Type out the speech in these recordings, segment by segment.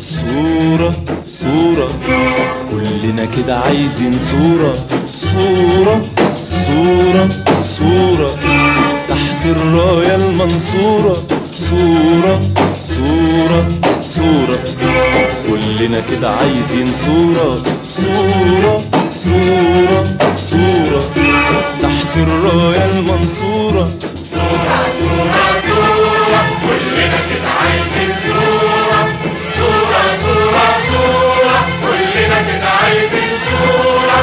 صورة صورة كلنا كده عايزين صورة صورة صورة صورة تحت الراية المنصورة صورة صورة صورة كلنا كده عايزين صورة صورة صورة صورة تحت الراية المنصورة صورة صورة صورة كلنا كده عايزين صورة صورة صورة صورة كلنا كده عايزين صورة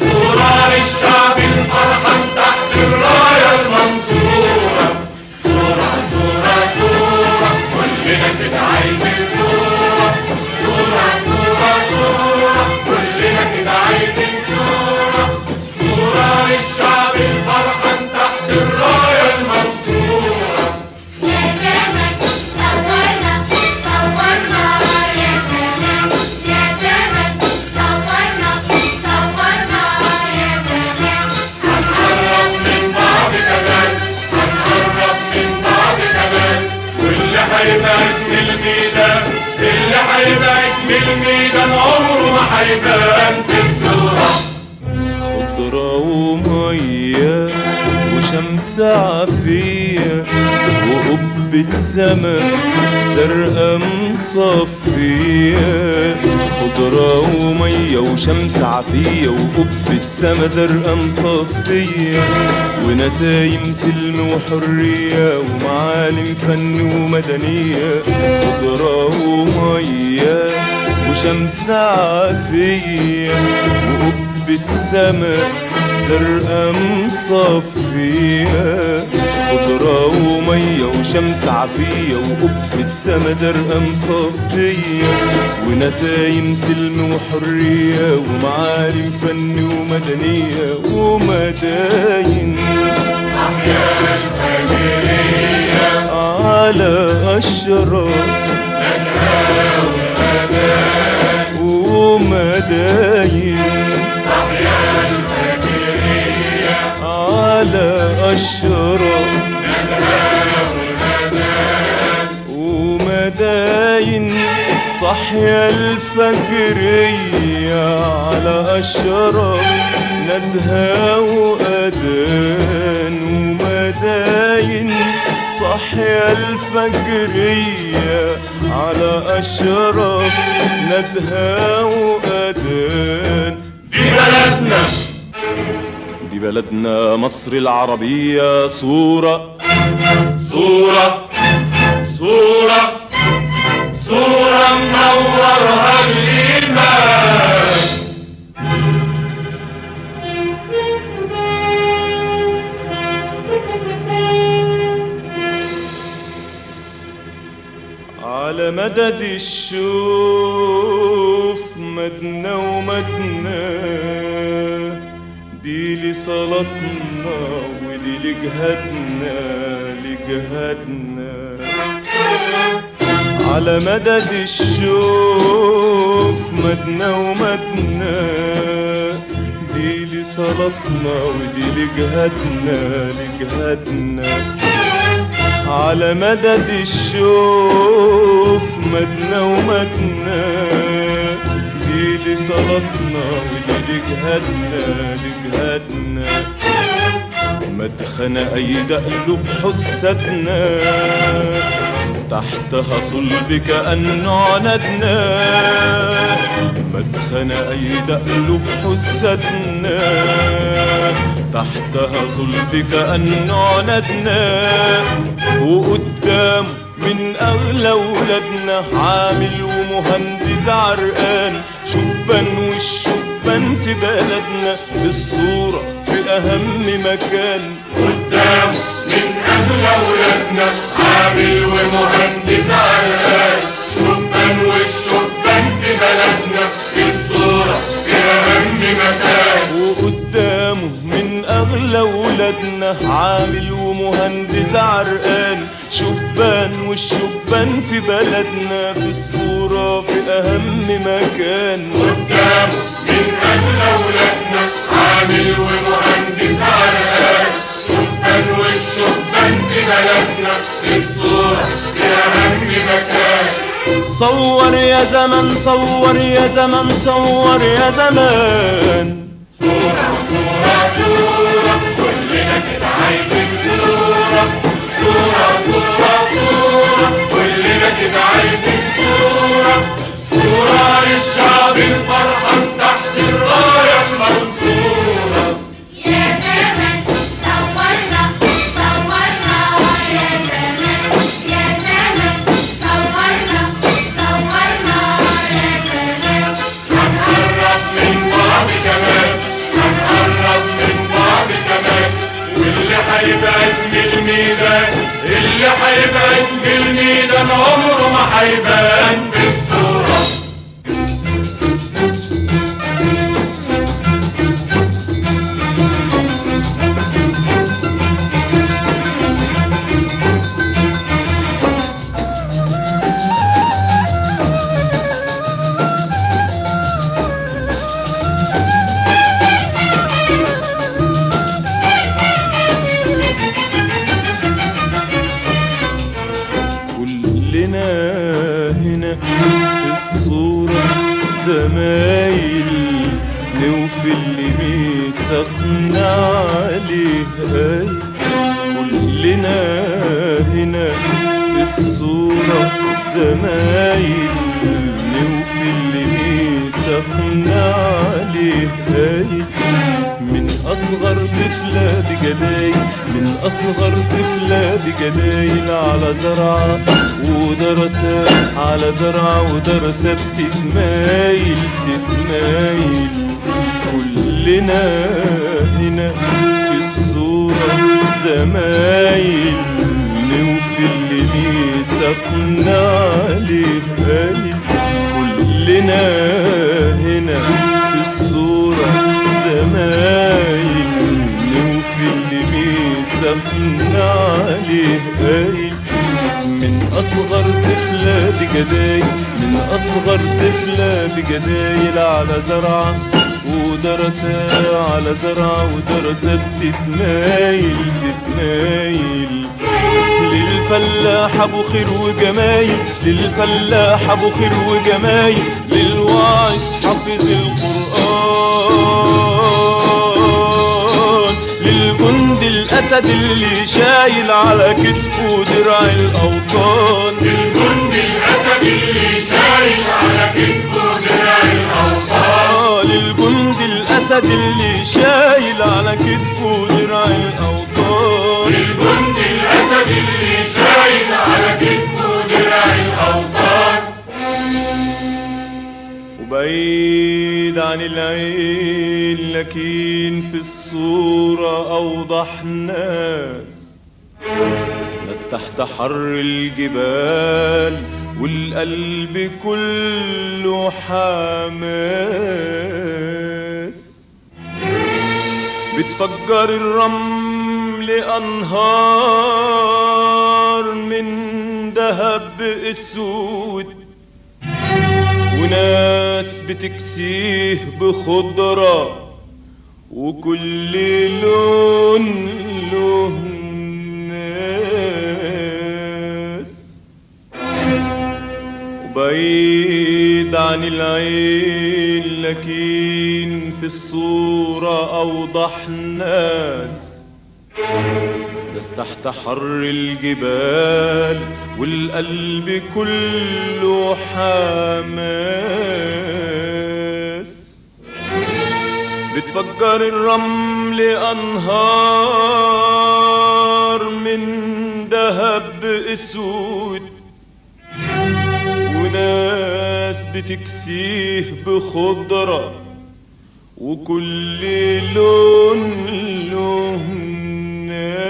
صورة للشعب الفرحان تحت الراية المنصورة صورة صورة صورة كلنا كده عايزين صورة صورة صورة صورة كلنا كده عايزين صورة صورة للشعب الفرحان تحت الراية المنصورة يا زمان صورنا صورنا يا زمان يا زمان صورنا صورنا يا زمان هنقرب من بعض كمان هنقرب من بعض كمان واللي هيبقى اسم الميدان اللي هيبقى اسم الميدان عمره ما هيبان في الصورة خضرة ومية وشمس عافية وقبة سما زرقا مصفية خضرة ومية وشمس عافية وقبة سما زرقا مصفية ونسايم سلم وحرية ومعالم فن ومدنية خضرة ومية وشمس عافية وقبة سما زرقا مصفية خضرة ومية وشمس عافية وقبة سما زرقا مصفية ونسايم سلم وحرية ومعالم فن ومدنية ومداين صحيا الفجرية على أشراف ومداين صحيا الفجرية على أشراف ومداين صحيا الفجرية على أشراف ندهى وأذان ومداين صحيا الفجرية على أشراف ندهى وأذان دي بلدنا دي بلدنا مصر العربية صورة صورة صورة صورة منورها الإيمان على مدد الشوف مدنا ومدنا دي لصلاتنا ودي لجهادنا لجهادنا على مدد الشوف مدنا ومدنا دي لصلاتنا ودي لجهادنا لجهادنا على مدد الشوف مدنا ومدنا دي لصلاتنا ودي لجهادنا لجهادنا مدخن أيد قلوب حسدنا تحتها صلب كأنه عنادنا مدخن أيد قلوب حسدنا تحتها صلب كأنه عنادنا وقدام من أغلى ولادنا عامل ومهندس عرقان شبان والشبان في بلدنا بالصورة في أهم مكان قدام من أغلى ولادنا عامل ومهندس عرقان شبان والشبان في بلدنا بالصورة في أهم مكان وقدامه من أغلى ولادنا عامل ومهندس عرقان شبان والشبان في بلدنا بالصورة في أهم مكان قدام من أغلى ولادنا عامل ومهندس عرقان شبان والشبان في بلدنا بالصورة في أهم مكان صور يا زمن صور يا زمن صور يا زمان. صورة وصورة صورة كلنا كده عايزين صورة. صورة صورة صورة كلنا كده عايزين صورة. صورة للشعب الفرحان تحت الراية المنصورة. يا زمن صورنا صورنا يا زمن يا زمن صورنا صورنا يا زمن. هنقرب من بعض كمان هنقرب من بعض كمان. واللي هيبعد من الميدان اللي هيبعد من الميدان عمره ما هيبان في الصورة. كلنا هنا في الصورة زمايل نوفي اللي ميثاقنا عليه. كلنا هنا في الصورة زمايل نوفي اللي ميثاقنا عليه. من أصغر طفلة بجلايل من أصغر طفلة بجلايل على زرعة ودرسات على زرعة ودرسات تتمايل تتمايل. كلنا هنا في الصورة زمايل نوفي اللي ميثاقنا عليه. كلنا هنا في الصورة زمايل نوفي اللي ميثاقنا عليه. من أصغر طفلة بجدايل من أصغر طفلة بجدايل على زرعة ودرسات على زرعة ودرسات تتمايل تتمايل. للفلاح ابو خير وجمايل للفلاح ابو خير وجمايل. للواعظ حافظ القرآن للجند الاسد اللي شايل على كتفه درع الاوطان. للجند الأسد اللي شايل على كتفه درع الأوطان. للجند الاسد اللي شايل على كتفه درع الاوطان. للجند الأسد اللي شايل على كتفه درع الأوطان. وبعيد عن العين لكن في الصورة أوضح ناس تحت حر الجبال والقلب كله حماس. بتفجر الرمل أنهار من دهب اسود وناس بتكسيه بخضرة وكل لون له ناس. وبعيد عن العين لكن في الصورة أوضح ناس تحت حر الجبال والقلب كله حماس. بتفجر الرمل أنهار من دهب اسود وناس بتكسيه بخضرة وكل لون له ناس.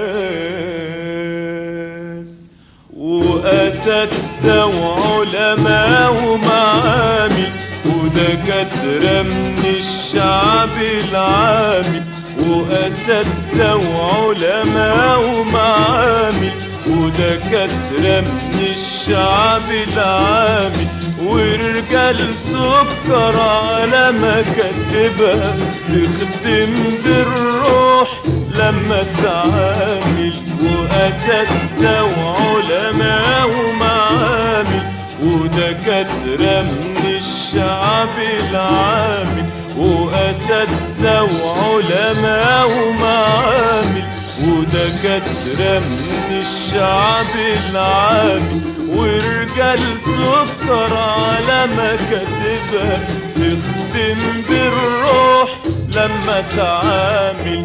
وأساتذة وعلماء ومعامل ودكاترة من الشعب العامي. وأساتذة وعلماء ومعامل ودكاترة من الشعب العامي. ورجال سكر على مكاتبها تخدم بالروح لما تعامل. وأساتذة وعلماء ومعامل ودكاترة من الشعب العامل وأساتذة وعلماء ومعامل، ودكاترة من الشعب العامل ورجال سكر على مكاتبها تخدم بالروح لما تعامل.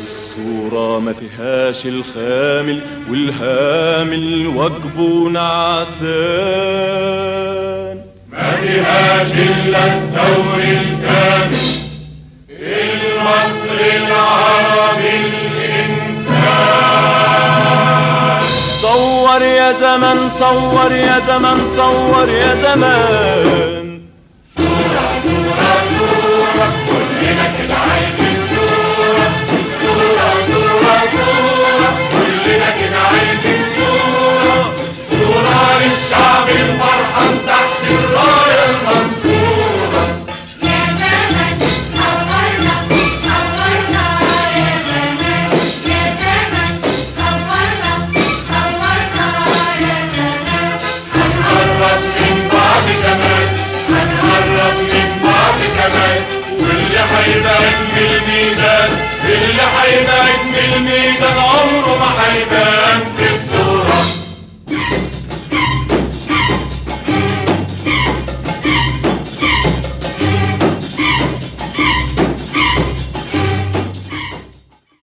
والصورة ما فيهاش الخامل والهامل واجبه نعسان، ما فيهاش إلا الثور الكامل المصري العربي الإنسان. صور يا زمن صور يا زمن صور يا زمان، صورة صورة صورة كلنا كده عايزين صورة، صورة صورة صورة كلنا كده عايزين صورة، صورة للشعب الفرحان تحت الراية المنصورة. يا زمن صورنا صورنا يا زمان، يا زمن صورنا صورنا يا زمان. هنقرب من بعض كمان، هنقرب من بعض كمان، واللي هيبقى أجمل ميدان، اللي هيبقى أجمل ميدان عمره ما هيبان في